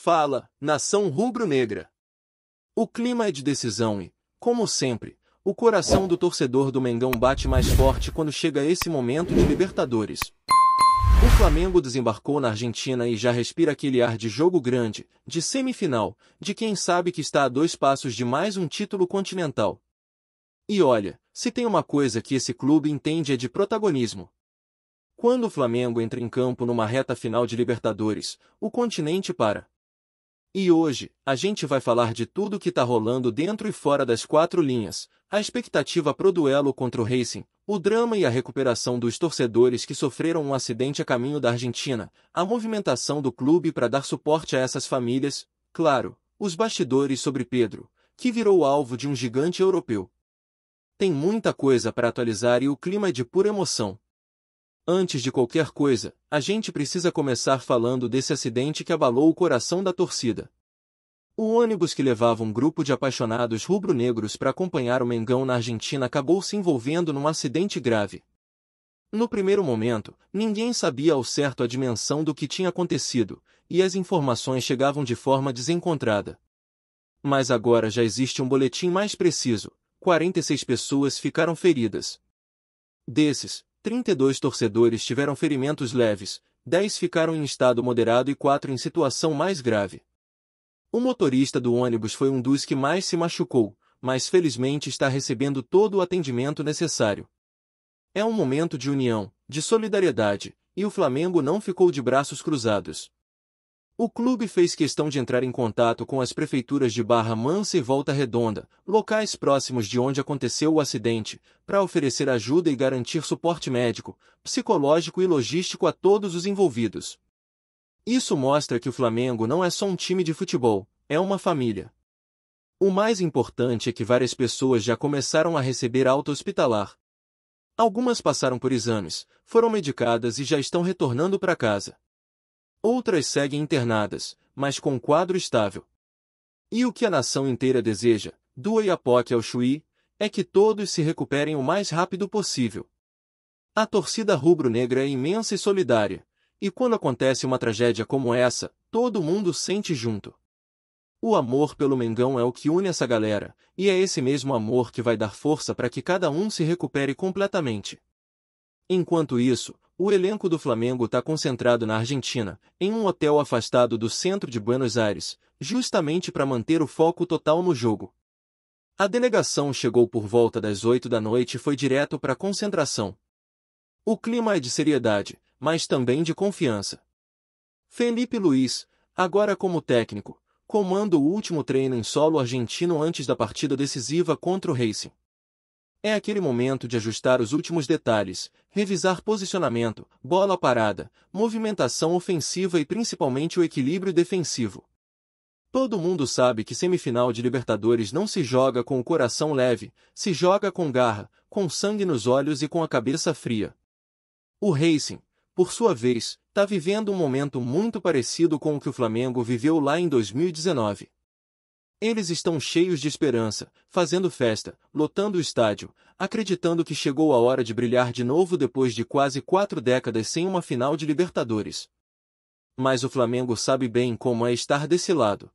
Fala, nação rubro-negra! O clima é de decisão e, como sempre, o coração do torcedor do Mengão bate mais forte quando chega esse momento de Libertadores. O Flamengo desembarcou na Argentina e já respira aquele ar de jogo grande, de semifinal, de quem sabe que está a 2 passos de mais um título continental. E olha, se tem uma coisa que esse clube entende é de protagonismo. Quando o Flamengo entra em campo numa reta final de Libertadores, o continente para. E hoje, a gente vai falar de tudo que tá rolando dentro e fora das 4 linhas, a expectativa pro duelo contra o Racing, o drama e a recuperação dos torcedores que sofreram um acidente a caminho da Argentina, a movimentação do clube para dar suporte a essas famílias, claro, os bastidores sobre Pedro, que virou alvo de um gigante europeu. Tem muita coisa para atualizar e o clima é de pura emoção. Antes de qualquer coisa, a gente precisa começar falando desse acidente que abalou o coração da torcida. O ônibus que levava um grupo de apaixonados rubro-negros para acompanhar o Mengão na Argentina acabou se envolvendo num acidente grave. No primeiro momento, ninguém sabia ao certo a dimensão do que tinha acontecido, e as informações chegavam de forma desencontrada. Mas agora já existe um boletim mais preciso: 46 pessoas ficaram feridas. Desses, 32 torcedores tiveram ferimentos leves, 10 ficaram em estado moderado e 4 em situação mais grave. O motorista do ônibus foi um dos que mais se machucou, mas felizmente está recebendo todo o atendimento necessário. É um momento de união, de solidariedade, e o Flamengo não ficou de braços cruzados. O clube fez questão de entrar em contato com as prefeituras de Barra Mansa e Volta Redonda, locais próximos de onde aconteceu o acidente, para oferecer ajuda e garantir suporte médico, psicológico e logístico a todos os envolvidos. Isso mostra que o Flamengo não é só um time de futebol, é uma família. O mais importante é que várias pessoas já começaram a receber alta hospitalar. Algumas passaram por exames, foram medicadas e já estão retornando para casa. Outras seguem internadas, mas com quadro estável. E o que a nação inteira deseja, do Oiapoque ao Chuí, é que todos se recuperem o mais rápido possível. A torcida rubro-negra é imensa e solidária, e quando acontece uma tragédia como essa, todo mundo sente junto. O amor pelo Mengão é o que une essa galera, e é esse mesmo amor que vai dar força para que cada um se recupere completamente. Enquanto isso, o elenco do Flamengo está concentrado na Argentina, em um hotel afastado do centro de Buenos Aires, justamente para manter o foco total no jogo. A delegação chegou por volta das 8 da noite e foi direto para a concentração. O clima é de seriedade, mas também de confiança. Felipe Luís, agora como técnico, comanda o último treino em solo argentino antes da partida decisiva contra o Racing. É aquele momento de ajustar os últimos detalhes, revisar posicionamento, bola parada, movimentação ofensiva e principalmente o equilíbrio defensivo. Todo mundo sabe que semifinal de Libertadores não se joga com o coração leve, se joga com garra, com sangue nos olhos e com a cabeça fria. O Racing, por sua vez, está vivendo um momento muito parecido com o que o Flamengo viveu lá em 2019. Eles estão cheios de esperança, fazendo festa, lotando o estádio, acreditando que chegou a hora de brilhar de novo depois de quase 4 décadas sem uma final de Libertadores. Mas o Flamengo sabe bem como é estar desse lado.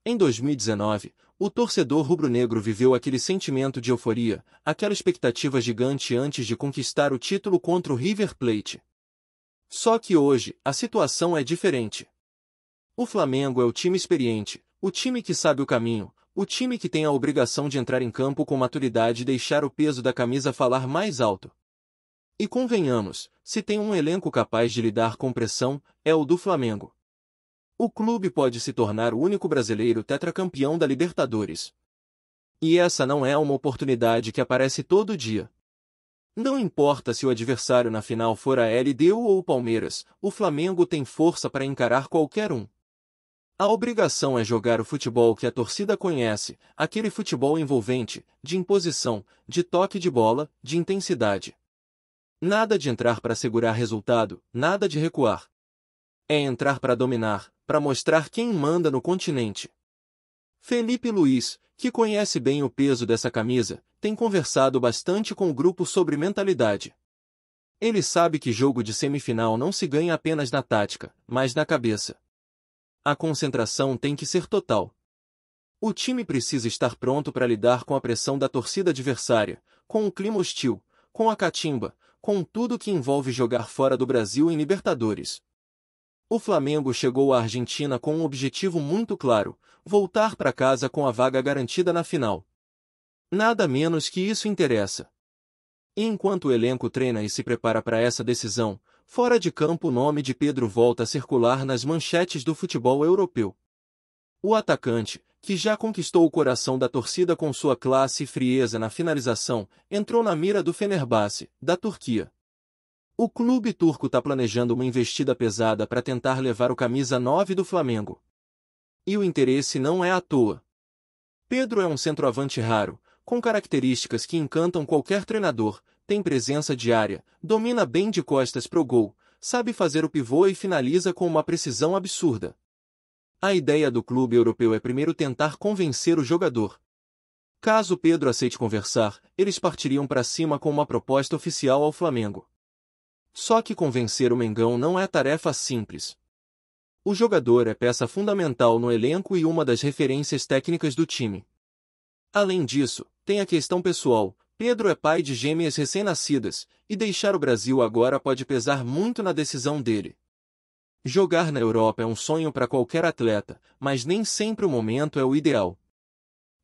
Em 2019, o torcedor rubro-negro viveu aquele sentimento de euforia, aquela expectativa gigante antes de conquistar o título contra o River Plate. Só que hoje, a situação é diferente. O Flamengo é o time experiente, o time que sabe o caminho, o time que tem a obrigação de entrar em campo com maturidade e deixar o peso da camisa falar mais alto. E convenhamos, se tem um elenco capaz de lidar com pressão, é o do Flamengo. O clube pode se tornar o único brasileiro tetracampeão da Libertadores. E essa não é uma oportunidade que aparece todo dia. Não importa se o adversário na final for a LDU ou o Palmeiras, o Flamengo tem força para encarar qualquer um. A obrigação é jogar o futebol que a torcida conhece, aquele futebol envolvente, de imposição, de toque de bola, de intensidade. Nada de entrar para segurar resultado, nada de recuar. É entrar para dominar, para mostrar quem manda no continente. Felipe Luís, que conhece bem o peso dessa camisa, tem conversado bastante com o grupo sobre mentalidade. Ele sabe que jogo de semifinal não se ganha apenas na tática, mas na cabeça. A concentração tem que ser total. O time precisa estar pronto para lidar com a pressão da torcida adversária, com o clima hostil, com a catimba, com tudo que envolve jogar fora do Brasil em Libertadores. O Flamengo chegou à Argentina com um objetivo muito claro: voltar para casa com a vaga garantida na final. Nada menos que isso interessa. E enquanto o elenco treina e se prepara para essa decisão, fora de campo o nome de Pedro volta a circular nas manchetes do futebol europeu. O atacante, que já conquistou o coração da torcida com sua classe e frieza na finalização, entrou na mira do Fenerbahçe, da Turquia. O clube turco está planejando uma investida pesada para tentar levar o camisa 9 do Flamengo. E o interesse não é à toa. Pedro é um centroavante raro, com características que encantam qualquer treinador, tem presença diária, domina bem de costas pro gol, sabe fazer o pivô e finaliza com uma precisão absurda. A ideia do clube europeu é primeiro tentar convencer o jogador. Caso Pedro aceite conversar, eles partiriam para cima com uma proposta oficial ao Flamengo. Só que convencer o Mengão não é tarefa simples. O jogador é peça fundamental no elenco e uma das referências técnicas do time. Além disso, tem a questão pessoal: Pedro é pai de gêmeas recém-nascidas, e deixar o Brasil agora pode pesar muito na decisão dele. Jogar na Europa é um sonho para qualquer atleta, mas nem sempre o momento é o ideal.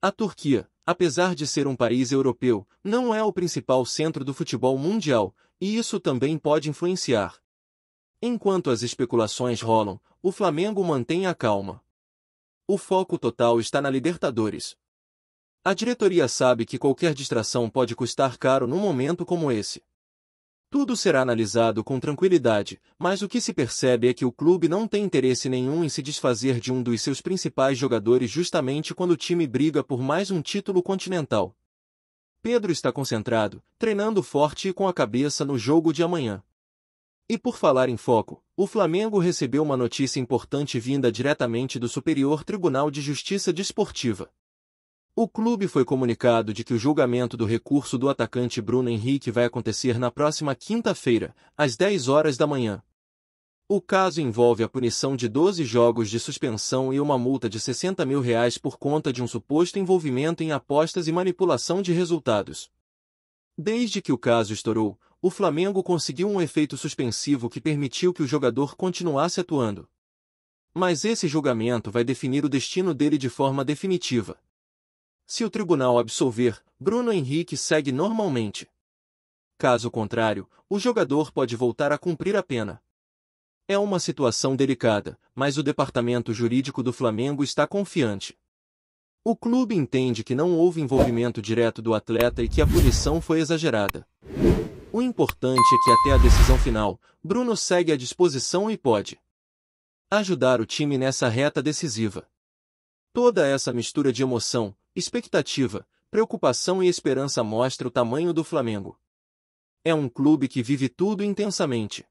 A Turquia, apesar de ser um país europeu, não é o principal centro do futebol mundial, e isso também pode influenciar. Enquanto as especulações rolam, o Flamengo mantém a calma. O foco total está na Libertadores. A diretoria sabe que qualquer distração pode custar caro num momento como esse. Tudo será analisado com tranquilidade, mas o que se percebe é que o clube não tem interesse nenhum em se desfazer de um dos seus principais jogadores justamente quando o time briga por mais um título continental. Pedro está concentrado, treinando forte e com a cabeça no jogo de amanhã. E por falar em foco, o Flamengo recebeu uma notícia importante vinda diretamente do Superior Tribunal de Justiça Desportiva. O clube foi comunicado de que o julgamento do recurso do atacante Bruno Henrique vai acontecer na próxima quinta-feira, às 10 horas da manhã. O caso envolve a punição de 12 jogos de suspensão e uma multa de R$60 mil por conta de um suposto envolvimento em apostas e manipulação de resultados. Desde que o caso estourou, o Flamengo conseguiu um efeito suspensivo que permitiu que o jogador continuasse atuando. Mas esse julgamento vai definir o destino dele de forma definitiva. Se o tribunal absolver, Bruno Henrique segue normalmente. Caso contrário, o jogador pode voltar a cumprir a pena. É uma situação delicada, mas o departamento jurídico do Flamengo está confiante. O clube entende que não houve envolvimento direto do atleta e que a punição foi exagerada. O importante é que até a decisão final, Bruno segue à disposição e pode ajudar o time nessa reta decisiva. Toda essa mistura de emoção, expectativa, preocupação e esperança mostra o tamanho do Flamengo. É um clube que vive tudo intensamente.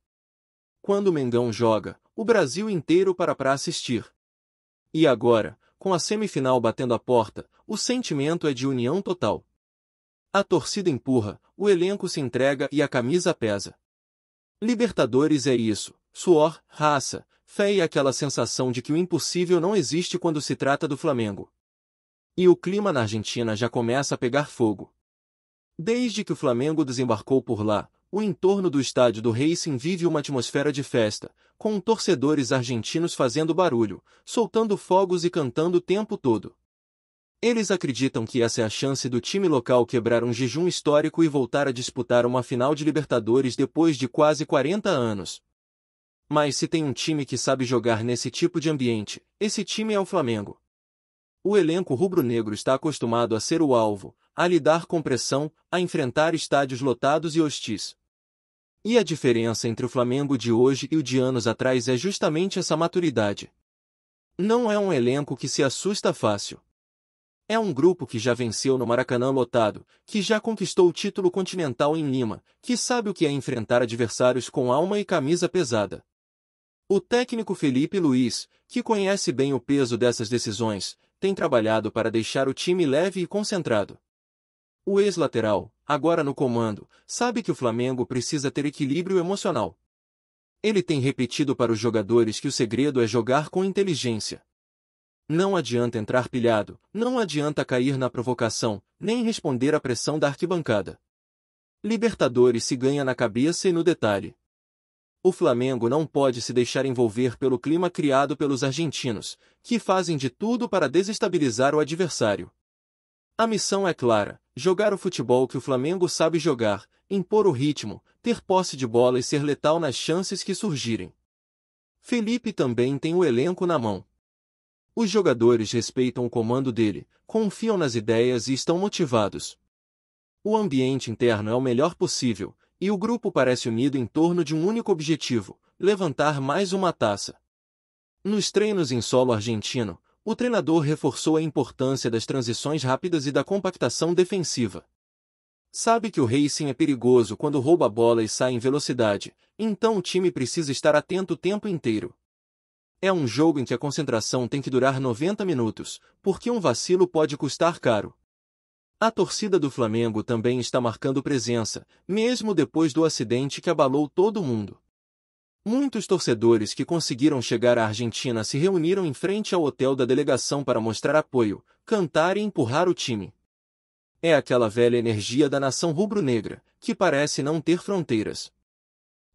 Quando o Mengão joga, o Brasil inteiro para assistir. E agora, com a semifinal batendo a porta, o sentimento é de união total. A torcida empurra, o elenco se entrega e a camisa pesa. Libertadores é isso: suor, raça, fé e aquela sensação de que o impossível não existe quando se trata do Flamengo. E o clima na Argentina já começa a pegar fogo. Desde que o Flamengo desembarcou por lá, o entorno do estádio do Racing vive uma atmosfera de festa, com torcedores argentinos fazendo barulho, soltando fogos e cantando o tempo todo. Eles acreditam que essa é a chance do time local quebrar um jejum histórico e voltar a disputar uma final de Libertadores depois de quase 40 anos. Mas se tem um time que sabe jogar nesse tipo de ambiente, esse time é o Flamengo. O elenco rubro-negro está acostumado a ser o alvo, a lidar com pressão, a enfrentar estádios lotados e hostis. E a diferença entre o Flamengo de hoje e o de anos atrás é justamente essa maturidade. Não é um elenco que se assusta fácil. É um grupo que já venceu no Maracanã lotado, que já conquistou o título continental em Lima, que sabe o que é enfrentar adversários com alma e camisa pesada. O técnico Felipe Luiz, que conhece bem o peso dessas decisões, tem trabalhado para deixar o time leve e concentrado. O ex-lateral, agora no comando, sabe que o Flamengo precisa ter equilíbrio emocional. Ele tem repetido para os jogadores que o segredo é jogar com inteligência. Não adianta entrar pilhado, não adianta cair na provocação, nem responder à pressão da arquibancada. Libertadores se ganha na cabeça e no detalhe. O Flamengo não pode se deixar envolver pelo clima criado pelos argentinos, que fazem de tudo para desestabilizar o adversário. A missão é clara: jogar o futebol que o Flamengo sabe jogar, impor o ritmo, ter posse de bola e ser letal nas chances que surgirem. Felipe também tem o elenco na mão. Os jogadores respeitam o comando dele, confiam nas ideias e estão motivados. O ambiente interno é o melhor possível, e o grupo parece unido em torno de um único objetivo: levantar mais uma taça. Nos treinos em solo argentino, o treinador reforçou a importância das transições rápidas e da compactação defensiva. Sabe que o Racing é perigoso quando rouba a bola e sai em velocidade, então o time precisa estar atento o tempo inteiro. É um jogo em que a concentração tem que durar 90 minutos, porque um vacilo pode custar caro. A torcida do Flamengo também está marcando presença, mesmo depois do acidente que abalou todo mundo. Muitos torcedores que conseguiram chegar à Argentina se reuniram em frente ao hotel da delegação para mostrar apoio, cantar e empurrar o time. É aquela velha energia da nação rubro-negra, que parece não ter fronteiras.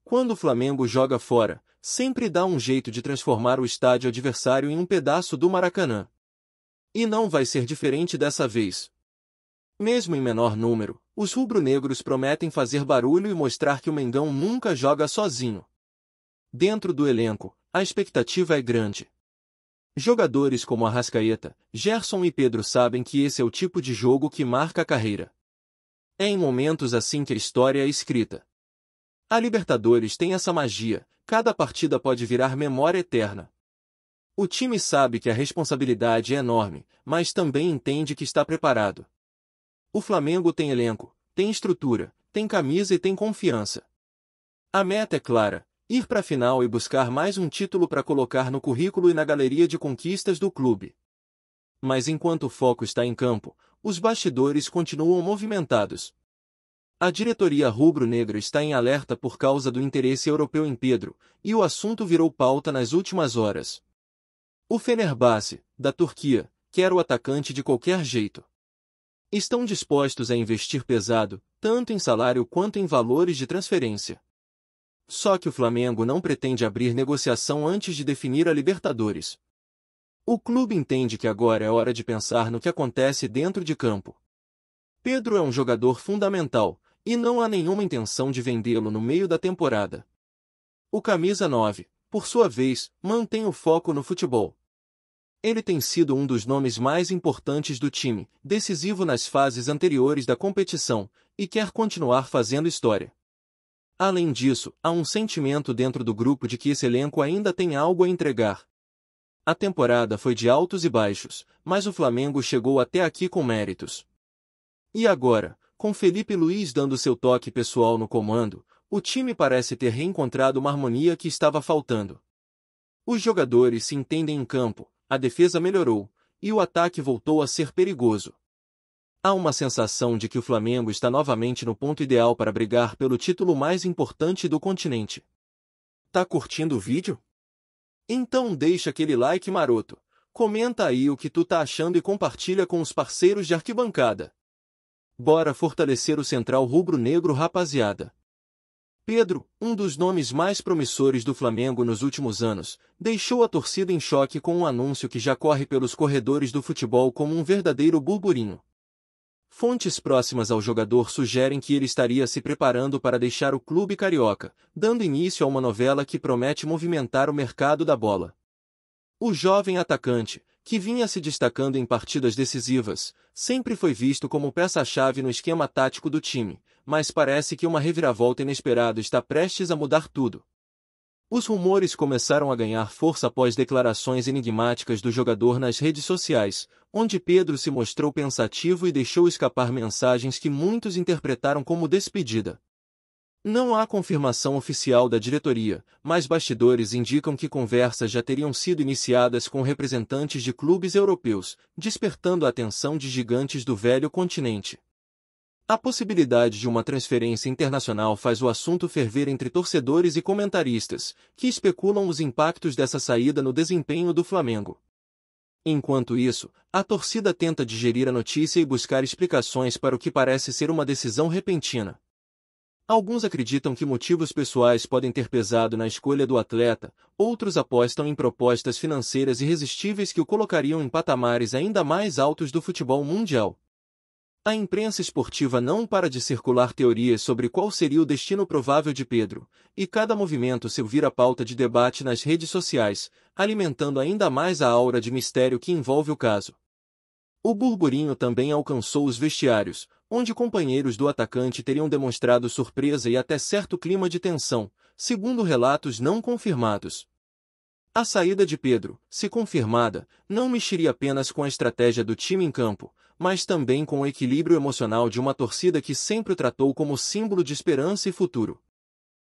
Quando o Flamengo joga fora, sempre dá um jeito de transformar o estádio adversário em um pedaço do Maracanã. E não vai ser diferente dessa vez. Mesmo em menor número, os rubro-negros prometem fazer barulho e mostrar que o Mengão nunca joga sozinho. Dentro do elenco, a expectativa é grande. Jogadores como Arrascaeta, Gerson e Pedro sabem que esse é o tipo de jogo que marca a carreira. É em momentos assim que a história é escrita. A Libertadores tem essa magia: cada partida pode virar memória eterna. O time sabe que a responsabilidade é enorme, mas também entende que está preparado. O Flamengo tem elenco, tem estrutura, tem camisa e tem confiança. A meta é clara: ir para a final e buscar mais um título para colocar no currículo e na galeria de conquistas do clube. Mas enquanto o foco está em campo, os bastidores continuam movimentados. A diretoria rubro-negra está em alerta por causa do interesse europeu em Pedro, e o assunto virou pauta nas últimas horas. O Fenerbahçe, da Turquia, quer o atacante de qualquer jeito. Estão dispostos a investir pesado, tanto em salário quanto em valores de transferência. Só que o Flamengo não pretende abrir negociação antes de definir a Libertadores. O clube entende que agora é hora de pensar no que acontece dentro de campo. Pedro é um jogador fundamental, e não há nenhuma intenção de vendê-lo no meio da temporada. O camisa 9, por sua vez, mantém o foco no futebol. Ele tem sido um dos nomes mais importantes do time, decisivo nas fases anteriores da competição, e quer continuar fazendo história. Além disso, há um sentimento dentro do grupo de que esse elenco ainda tem algo a entregar. A temporada foi de altos e baixos, mas o Flamengo chegou até aqui com méritos. E agora, com Felipe Luiz dando seu toque pessoal no comando, o time parece ter reencontrado uma harmonia que estava faltando. Os jogadores se entendem em campo, a defesa melhorou, e o ataque voltou a ser perigoso. Há uma sensação de que o Flamengo está novamente no ponto ideal para brigar pelo título mais importante do continente. Tá curtindo o vídeo? Então deixa aquele like maroto, comenta aí o que tu tá achando e compartilha com os parceiros de arquibancada. Bora fortalecer o central rubro-negro, rapaziada. Pedro, um dos nomes mais promissores do Flamengo nos últimos anos, deixou a torcida em choque com um anúncio que já corre pelos corredores do futebol como um verdadeiro burburinho. Fontes próximas ao jogador sugerem que ele estaria se preparando para deixar o clube carioca, dando início a uma novela que promete movimentar o mercado da bola. O jovem atacante, que vinha se destacando em partidas decisivas, sempre foi visto como peça-chave no esquema tático do time, mas parece que uma reviravolta inesperada está prestes a mudar tudo. Os rumores começaram a ganhar força após declarações enigmáticas do jogador nas redes sociais, onde Pedro se mostrou pensativo e deixou escapar mensagens que muitos interpretaram como despedida. Não há confirmação oficial da diretoria, mas bastidores indicam que conversas já teriam sido iniciadas com representantes de clubes europeus, despertando a atenção de gigantes do velho continente. A possibilidade de uma transferência internacional faz o assunto ferver entre torcedores e comentaristas, que especulam os impactos dessa saída no desempenho do Flamengo. Enquanto isso, a torcida tenta digerir a notícia e buscar explicações para o que parece ser uma decisão repentina. Alguns acreditam que motivos pessoais podem ter pesado na escolha do atleta, outros apostam em propostas financeiras irresistíveis que o colocariam em patamares ainda mais altos do futebol mundial. A imprensa esportiva não para de circular teorias sobre qual seria o destino provável de Pedro, e cada movimento seu vira pauta de debate nas redes sociais, alimentando ainda mais a aura de mistério que envolve o caso. O burburinho também alcançou os vestiários, onde companheiros do atacante teriam demonstrado surpresa e até certo clima de tensão, segundo relatos não confirmados. A saída de Pedro, se confirmada, não mexeria apenas com a estratégia do time em campo, mas também com o equilíbrio emocional de uma torcida que sempre o tratou como símbolo de esperança e futuro.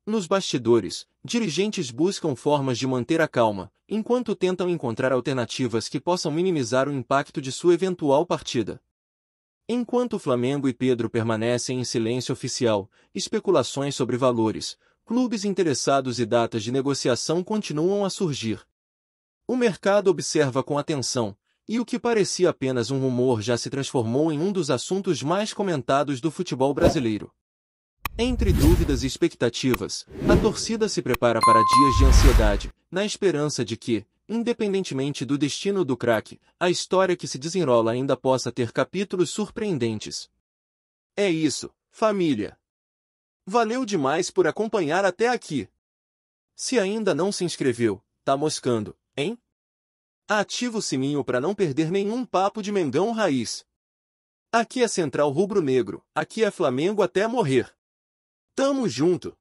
Nos bastidores, dirigentes buscam formas de manter a calma, enquanto tentam encontrar alternativas que possam minimizar o impacto de sua eventual partida. Enquanto Flamengo e Pedro permanecem em silêncio oficial, especulações sobre valores, clubes interessados e datas de negociação continuam a surgir. O mercado observa com atenção, e o que parecia apenas um rumor já se transformou em um dos assuntos mais comentados do futebol brasileiro. Entre dúvidas e expectativas, a torcida se prepara para dias de ansiedade, na esperança de que, independentemente do destino do craque, a história que se desenrola ainda possa ter capítulos surpreendentes. É isso, família. Valeu demais por acompanhar até aqui. Se ainda não se inscreveu, tá moscando, hein? Ativa o sininho para não perder nenhum papo de Mengão Raiz. Aqui é Central Rubro Negro, aqui é Flamengo até morrer. Tamo junto!